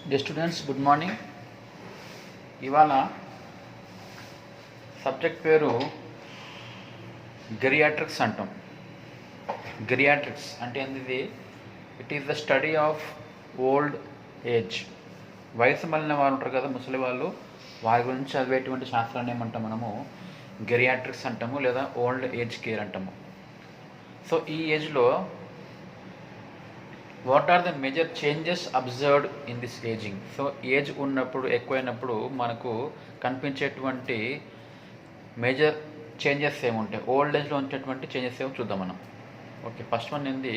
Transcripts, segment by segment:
D students good morning. ఇవాళ subject పేరు geriatrics అంటాం. గెరియాట్రిక్స్ అంటే ఏంటిది? It is the study of old age. వయసు మళ్ళిన వాళ్ళు ఉంటారు కదా, ముసలి వాళ్ళు, వారి గురించి చదివేటువంటి శాస్త్రాన్ని ఏమంటాం మనము? గెరియాట్రిక్స్ అంటాము, లేదా ఓల్డ్ ఏజ్ కేర్ అంటాము. సో ఈ ఏజ్లో what are the major changes observed in this ageing? So age ఉన్నప్పుడు, ఎక్కువైనప్పుడు మనకు కనిపించేటువంటి మేజర్ చేంజెస్ ఏముంటాయి, ఓల్డ్ ఏజ్లో వచ్చేటువంటి చేంజెస్ ఏమో చూద్దాం మనం. ఓకే, ఫస్ట్ వన్ ఏంది?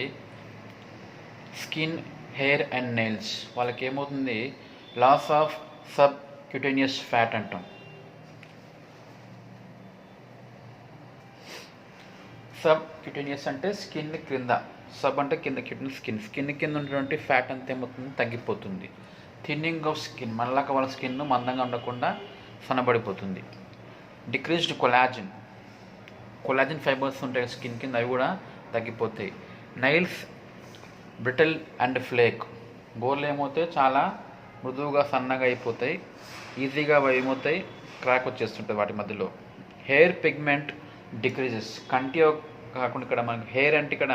Skin, hair and nails. వాళ్ళకి ఏమవుతుంది? Loss of subcutaneous fat అంటాం. సబ్ క్యూటేనియస్ అంటే స్కిన్ క్రింద, సబ్ అంటే కింద, స్కిన్ కింద ఉన్నటువంటి ఫ్యాట్ అంతా ఏమవుతుంది? తగ్గిపోతుంది. థిన్నింగ్ ఆఫ్ స్కిన్, మనలాగా వాళ్ళ స్కిన్ మందంగా ఉండకుండా సన్నబడిపోతుంది. డిక్రీజ్డ్ కొలాజిన్ ఫైబర్స్ ఉంటాయి స్కిన్ కింద, అవి కూడా తగ్గిపోతాయి. నైల్స్ బ్రిటిల్ అండ్ ఫ్లేక్, గోర్లు ఏమవుతాయి? చాలా మృదువుగా సన్నగా అయిపోతాయి, ఈజీగా అవి ఏమవుతాయి? క్రాక్ వచ్చేస్తుంటుంది వాటి మధ్యలో. హెయిర్ పిగ్మెంట్ డిక్రీజెస్, కంటి కాకుండా ఇక్కడ మనకి హెయిర్ అంటే ఇక్కడ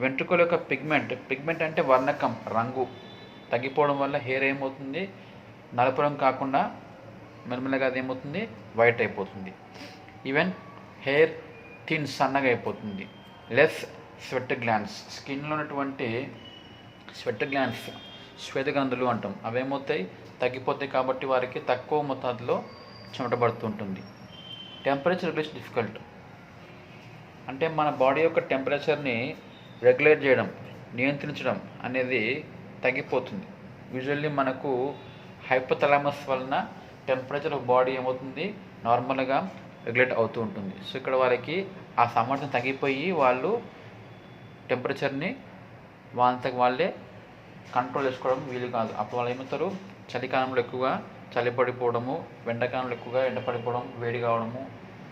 వెంట్రుకల యొక్క పిగ్మెంట్ అంటే వర్ణకం, రంగు తగ్గిపోవడం వల్ల హెయిర్ ఏమవుతుంది? నలుపు రంగు కాకుండా మెల్లమెల్లగా అది ఏమవుతుంది? వైట్ అయిపోతుంది. ఈవెన్ హెయిర్ థిన్, సన్నగా అయిపోతుంది. లెస్ స్వెట్ గ్లాండ్స్, స్కిన్లో ఉన్నటువంటి స్వెట్ గ్లాండ్స్, శ్వేతగ్రంథులు అంటాం, అవేమవుతాయి? తగ్గిపోతాయి. కాబట్టి వారికి తక్కువ మోతాదులో చెమట పడుతుంటుంది. టెంపరేచర్ రెగ్యులేషన్ డిఫికల్ట్, అంటే మన బాడీ యొక్క టెంపరేచర్ని రెగ్యులేట్ చేయడం, నియంత్రించడం అనేది తగ్గిపోతుంది. యూజువల్లీ మనకు హైపోథలామస్ వలన టెంపరేచర్ ఆఫ్ బాడీ ఏమవుతుంది? నార్మల్గా రెగ్యులేట్ అవుతూ ఉంటుంది. సో ఇక్కడ వారికి ఆ సామర్థ్యం తగ్గిపోయి వాళ్ళు టెంపరేచర్ని వాళ్ళంతకు వాళ్ళే కంట్రోల్ చేసుకోవడం వీలు కాదు. అప్పుడు వాళ్ళు ఏమవుతారు? చలికాలంలో ఎక్కువగా చలి పడిపోవడము, ఎండాకాలంలో ఎక్కువగా ఎండ పడిపోవడం, వేడి కావడము,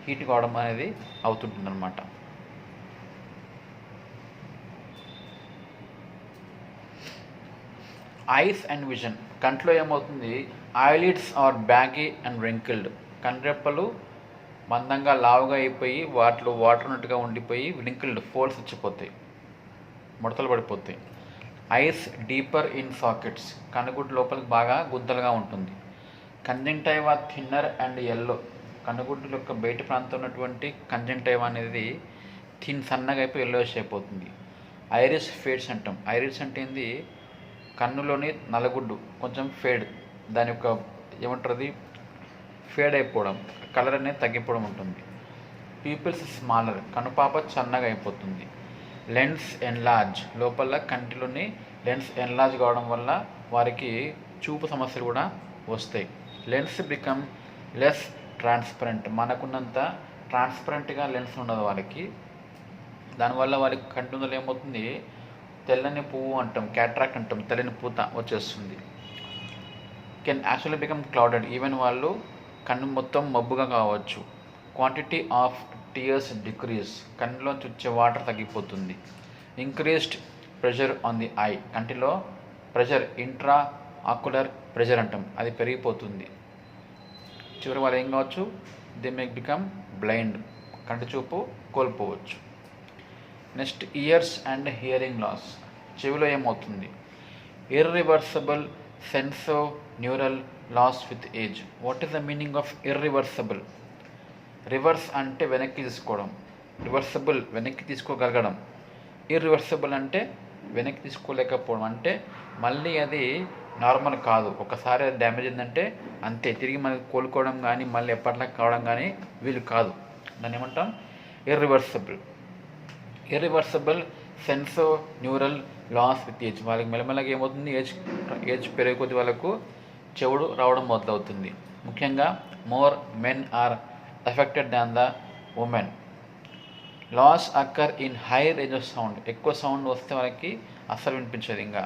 హీట్ కావడం అనేది అవుతుంటుంది అన్నమాట. ఐస్ అండ్ విజన్, కంట్లో ఏమవుతుంది? Eyelids are baggy and wrinkled, కండ్రెప్పలు మందంగా లావుగా అయిపోయి వాటిలో వాటర్ ఉన్నట్టుగా ఉండిపోయి రింకిల్డ్ ఫోల్డ్స్ వచ్చిపోతాయి, ముడతలు పడిపోతాయి. ఐస్ డీపర్ ఇన్ సాకెట్స్, కనుగుడ్డు లోపలికి బాగా గుంతలుగా ఉంటుంది. కంజంక్టైవా థిన్నర్ అండ్ ఎల్లో, కనుగుడ్డు యొక్క బయట ప్రాంతం ఉన్నటువంటి కంజంక్టైవా అనేది సన్నగా అయిపోయి ఎల్లోయిష్ అయిపోతుంది. ఐరిస్ ఫేడ్స్ అంటాం. ఐరిస్ అంటే ఏంది? కన్నులోని నల్లగుడ్డు కొంచెం ఫేడ్, దాని యొక్క ఏమంటారు, ఫేడ్ అయిపోవడం, కలర్ అనేది తగ్గిపోవడం ఉంటుంది. పీపుల్స్ స్మాలర్, కనుపాప సన్నగా అయిపోతుంది. లెన్స్ ఎన్లార్జ్, లోపల కంటిలోని లెన్స్ ఎన్లార్జ్ కావడం వల్ల వారికి చూపు సమస్యలు కూడా వస్తాయి. లెన్స్ బికమ్ లెస్ ట్రాన్స్పరెంట్, మనకున్నంత ట్రాన్స్పరెంట్గా లెన్స్ ఉండదు వాళ్ళకి. దానివల్ల వారికి కంటి ముందర ఏమవుతుంది? తెల్లని పువ్వు అంటాం, క్యాట్రాక్ట్ అంటాం, తెల్లని పూత వచ్చేస్తుంది. Can actually become clouded, even వాళ్ళు కన్ను మొత్తం మబ్బుగా కావచ్చు. క్వాంటిటీ ఆఫ్ టీయర్స్ డిక్రీజ్, కన్నులోంచి వచ్చే వాటర్ తగ్గిపోతుంది. Increased pressure on the I, కంటిలో ప్రెషర్, ఇంట్రా ఆక్యులర్ ప్రెషర్ అంటాం, అది పెరిగిపోతుంది. చివరి వాళ్ళు ఏం కావచ్చు? దే మేక్ బికమ్ బ్లైండ్, కంటి చూపు కోల్పోవచ్చు. Next years and hearing loss, చెవిలో ఏమవుతుంది? Irreversible sensorineural loss with age. What is the meaning of irreversible? Reverse అంటే వెనక్కి తీసుకోవడం, రివర్సబుల్ వెనక్కి తీసుకోగలగడం, ఇర్రివర్సబుల్ అంటే వెనక్కి తీసుకోలేకపోవడం, అంటే మళ్ళీ అది నార్మల్ కాదు. ఒకసారి అది డ్యామేజ్ అయిందంటే అంతే, తిరిగి మనకి కోలుకోవడం కానీ మళ్ళీ ఎప్పట్లా కావడం కానీ వీలు కాదు. దాన్ని ఏమంటాం? Irreversible. Irreversible sensorineural loss with age, వాళ్ళకి మెల్లమెల్లగా ఏమవుతుంది? ఏజ్ పెరిగే కొద్ది వాళ్ళకు చెవుడు రావడం మొదలవుతుంది. ముఖ్యంగా more men are affected than the women. Loss occur in high range of sound, ఎక్కువ సౌండ్ వస్తే వాళ్ళకి అస్సలు వినిపించదు. ఇంకా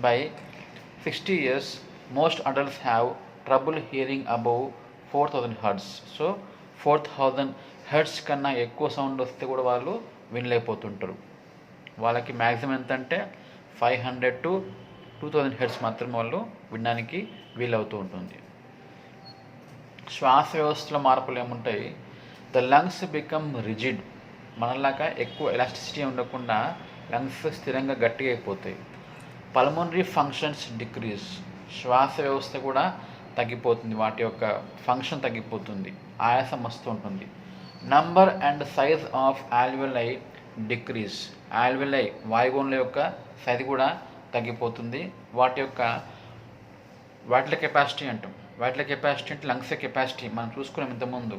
by 60 years most adults have trouble hearing above 4000 hertz. So 4000 hertz కన్నా ఎక్కువ సౌండ్ వస్తే కూడా వాళ్ళు వినలేకపోతుంటారు. వాళ్ళకి మ్యాక్సిమం ఎంత అంటే 500 to 2000 హెర్ట్జ్ మాత్రమే వాళ్ళు వినడానికి వీలవుతూ ఉంటుంది. శ్వాస వ్యవస్థలో మార్పులు ఏముంటాయి? The lungs become rigid. మనలాగా ఎక్కువ ఎలాస్టిసిటీ ఉండకుండా లంగ్స్ స్థిరంగా గట్టిగా అయిపోతాయి. Pulmonary functions decrease. శ్వాస వ్యవస్థ కూడా తగ్గిపోతుంది, వాటి యొక్క ఫంక్షన్ తగ్గిపోతుంది, ఆయాసం వస్తూ ఉంటుంది. Number and size of alveoli decrease. Alveoli వాయుగోన్ల యొక్క సైజ్ కూడా తగ్గిపోతుంది. వాటిల కెపాసిటీ అంటాం. వాటిల కెపాసిటీ అంటే లంగ్స్ కెపాసిటీ. మనం చూసుకున్నాం ఇంతకుముందు,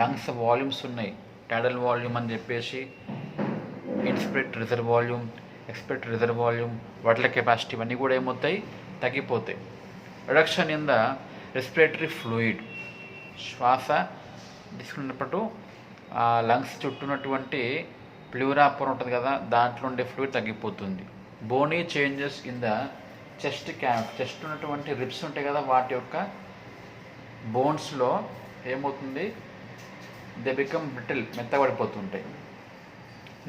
లంగ్స్ వాల్యూమ్స్ ఉన్నాయి, టైడల్ వాల్యూమ్ అని చెప్పేసి, inspiratory reserve volume, expiratory reserve volume, వాటిల కెపాసిటీ ఇవన్నీ కూడా ఏమవుతాయి? తగ్గిపోతాయి. Reduction in the respiratory fluid. శ్వాస తీసుకున్నప్పుడు లంగ్స్ చుట్టూన్నటువంటి ప్లూరా పొర ఉంటుంది కదా, దాంట్లో ఉండే ఫ్లూయిడ్ తగ్గిపోతుంది. Bony changes in the chest cap. Chest ఉన్నటువంటి రిబ్స్ ఉంటాయి కదా, వాటి యొక్క బోన్స్లో ఏమవుతుంది? దే బికమ్ బ్రిటిల్, మెత్తబడిపోతుంటాయి.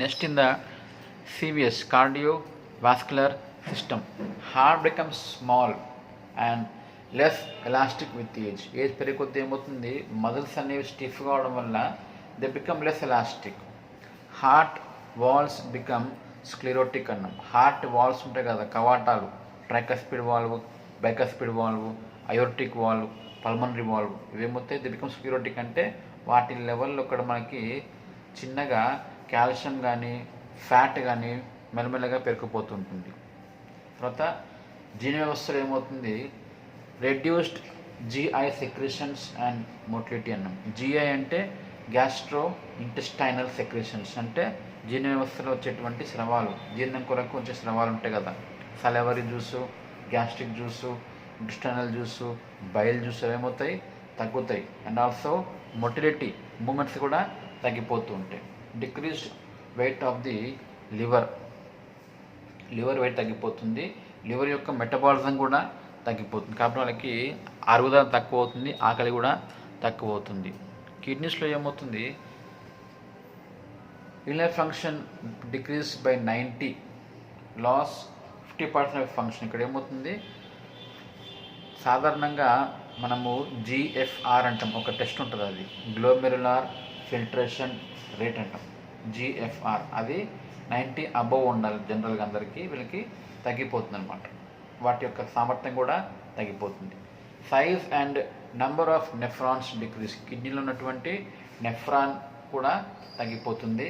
Next in the CVS cardiovascular system. Heart becomes small and less elastic with age. Age పెరిగే కొద్దీ ఏమవుతుంది? మజిల్స్ అనేవి స్టిఫ్ కావడం వల్ల they become less elastic. Heart walls become sclerotic అన్నాం. హార్ట్ వాల్స్ ఉంటాయి కదా, కవాటాలు, tricuspid valve, bicuspid valve, aortic valve, pulmonary valve, ఇవేమవుతాయి? They become sclerotic. అంటే వాటి లెవెల్లో ఇక్కడ మనకి చిన్నగా కాల్షియం కానీ ఫ్యాట్ కానీ మెల్లమెల్లగా పెరిగిపోతుంటుంది. తర్వాత జీర్ణ వ్యవస్థలో ఏమవుతుంది? Reduced GI secretions and motility అన్నాం. జిఐ అంటే గ్యాస్ట్రో ఇంటెస్టైనల్ సెక్రేషన్స్, అంటే జీర్ణ వ్యవస్థలో వచ్చేటువంటి స్రవాలు, జీర్ణం కొరకు వచ్చే స్రవాలు ఉంటాయి కదా, salivary juice, gastric juice, intestinal juice, bile juice ఏమవుతాయి? తగ్గుతాయి. అండ్ ఆల్సో మొటిలిటీ, మూమెంట్స్ కూడా తగ్గిపోతూ ఉంటాయి. Decreased weight of the liver. Liver weight తగ్గిపోతుంది. లివర్ యొక్క మెటబాలిజం కూడా తగ్గిపోతుంది. కాబట్టి వాళ్ళకి అరుగుదల తక్కువ అవుతుంది, ఆకలి కూడా తక్కువ అవుతుంది. కిడ్నీస్లో ఏమవుతుంది? Urinary function decrease by 90, loss 50% of function. ఇక్కడ ఏమవుతుంది? సాధారణంగా మనము GFR అంటాం, ఒక టెస్ట్ ఉంటుంది, అది గ్లోమెరులార్ ఫిల్ట్రేషన్ రేట్ అంటాం, GFR. అది 90 అబవ్ ఉండాలి జనరల్గా అందరికీ. వీళ్ళకి తగ్గిపోతుంది అనమాట, వాటి యొక్క సామర్థ్యం కూడా తగ్గిపోతుంది. Size and number of nephrons decrease. కిడ్నీలో ఉన్నటువంటి నెఫ్రాన్ కూడా తగ్గిపోతుంది.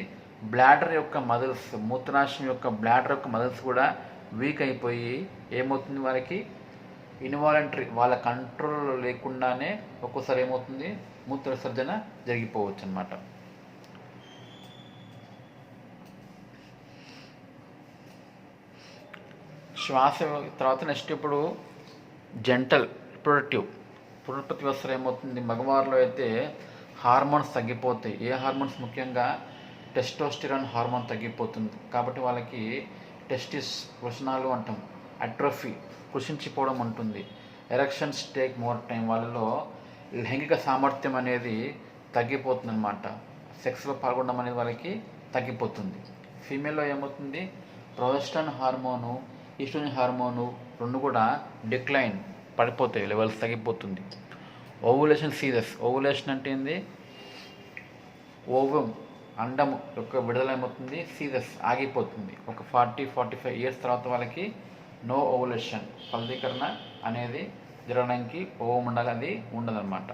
బ్లాడర్ యొక్క మజిల్స్, మూత్రాశయం యొక్క బ్లాడర్ యొక్క మజిల్స్ కూడా వీక్ అయిపోయి ఏమవుతుంది? వారికి ఇన్వాలంటరీ, వాళ్ళ కంట్రోల్ లేకుండానే ఒక్కోసారి ఏమవుతుంది? మూత్ర విసర్జన జరిగిపోవచ్చు అన్నమాట. శ్వాస తర్వాత నెక్స్ట్ ఇప్పుడు జెంటల్ పునరుత్పత్తి వ్యవస్థ ఏమవుతుంది? మగవారిలో అయితే హార్మోన్స్ తగ్గిపోతాయి. ఏ హార్మోన్స్? ముఖ్యంగా టెస్టోస్టిరాన్ హార్మోన్ తగ్గిపోతుంది. కాబట్టి వాళ్ళకి టెస్టిస్, వృషణాలు అంటాం, అట్రోఫీ, కృషించిపోవడం ఉంటుంది. Erections take more time. వాళ్ళలో లైంగిక సామర్థ్యం అనేది తగ్గిపోతుంది అన్నమాట. సెక్స్లో పాల్గొనడం అనేది వాళ్ళకి తగ్గిపోతుంది. ఫీమేల్లో ఏమవుతుంది? ప్రొజెస్టరాన్ హార్మోను, ఈస్ట్రోజన్ హార్మోను రెండు కూడా డిక్లైన్, పడిపోతాయి, లెవెల్స్ తగ్గిపోతుంది. Ovulation ceases. ఓవులేషన్ అంటే ఏంది? ఓవం, అండము యొక్క విడుదల ఏమవుతుంది? సీజెస్, ఆగిపోతుంది. ఒక 40-45 ఇయర్స్ తర్వాత వాళ్ళకి నో ఓవులేషన్, ఫలదీకరణ అనేది జరగడానికి ఓవం ఉండాలి, అది ఉండదన్నమాట.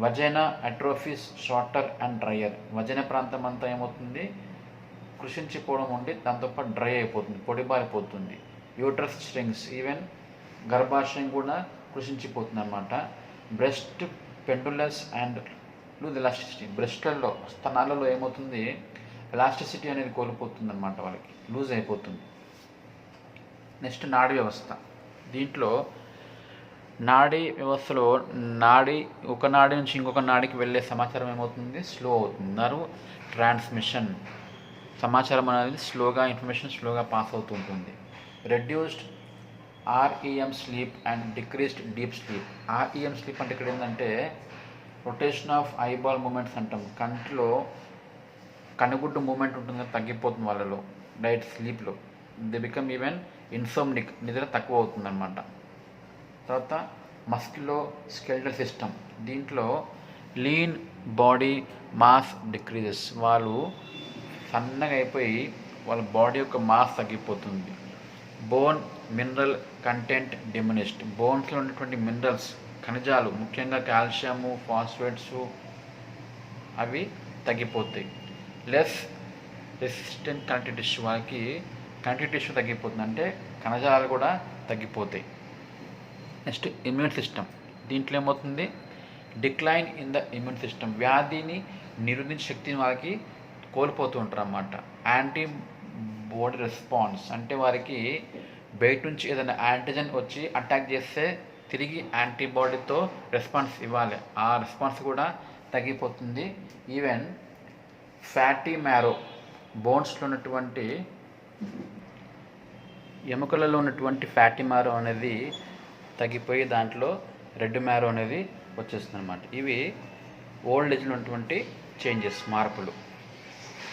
Vagina atrophies shorter and drier. Vagina ప్రాంతం అంతా ఏమవుతుంది? కృషించిపోవడం ఉండి దాంతోపాటు డ్రై అయిపోతుంది, పొడిబారిపోతుంది. యూట్రస్ స్ట్రింగ్స్, ఈవెన్ గర్భాశయం కూడా కృషించిపోతుంది అన్నమాట. Breast pendulous and loose elasticity. బ్రెస్ట్లలో, స్తనాలలో ఏమవుతుంది? ఎలాస్టిసిటీ అనేది కోల్పోతుంది అన్నమాట, వాళ్ళకి లూజ్ అయిపోతుంది. నెక్స్ట్ నాడీ వ్యవస్థ. దీంట్లో నాడీ వ్యవస్థలో ఒక నాడి నుంచి ఇంకొక నాడికి వెళ్ళే సమాచారం ఏమవుతుంది? స్లో అవుతుంది. నర్వ్ ట్రాన్స్మిషన్, సమాచారం అనేది స్లోగా, ఇన్ఫర్మేషన్ స్లోగా పాస్ అవుతూ ఉంటుంది. Reduced REM sleep and decreased deep sleep. REM sleep అంటే ఇక్కడ ఏంటంటే రొటేషన్ ఆఫ్ ఐబాల్ మూమెంట్స్ అంటాం. కంటిలో కనుగుడ్డు మూమెంట్ ఉంటుంది, తగ్గిపోతుంది వాళ్ళలో డైట్ స్లీప్లో. దే బికమ్ ఈవెన్ ఇన్సోమ్నిక్, నిద్ర తక్కువ అవుతుందన్నమాట. తర్వాత మస్క్యులో స్కెలిటల్ సిస్టమ్, దీంట్లో లీన్ బాడీ మాస్ డిక్రీజెస్, వాళ్ళు సన్నగా అయిపోయి వాళ్ళ బాడీ యొక్క మాస్ తగ్గిపోతుంది. బోన్ మినరల్ కంటెంట్ డిమినిష్డ్, బోన్స్లో ఉన్నటువంటి మినరల్స్, ఖనిజాలు, ముఖ్యంగా కాల్షియము, ఫాస్ఫేట్స్ అవి తగ్గిపోతాయి. లెస్ రెసిస్టెంట్ కనెక్టివ్ టిష్యూ, వాళ్ళకి కనెక్టివ్ టిష్యూ తగ్గిపోతుంది, అంటే కణజాలాలు కూడా తగ్గిపోతాయి. నెక్స్ట్ ఇమ్యూన్ సిస్టమ్, దీంట్లో ఏమవుతుంది, decline in the immune system, వ్యాధిని నిరోధించే శక్తిని వాళ్ళకి కోల్పోతూ ఉంటారు అన్నమాట. యాంటీబాడీ రెస్పాన్స్, అంటే వారికి బయట నుంచి ఏదైనా యాంటీజెన్ వచ్చి అటాక్ చేస్తే తిరిగి యాంటీబాడీతో రెస్పాన్స్ ఇవ్వాలి, ఆ రెస్పాన్స్ కూడా తగ్గిపోతుంది. ఈవెన్ ఫ్యాటీ మ్యారో, బోన్స్లో ఉన్నటువంటి ఎముకలలో ఉన్నటువంటి ఫ్యాటీ మ్యారో అనేది తగ్గిపోయి దాంట్లో రెడ్ మ్యారో అనేది వచ్చేస్తుంది అనమాట. ఇవి ఓల్డ్ ఏజ్లో ఉన్నటువంటి చేంజెస్, మార్పులు.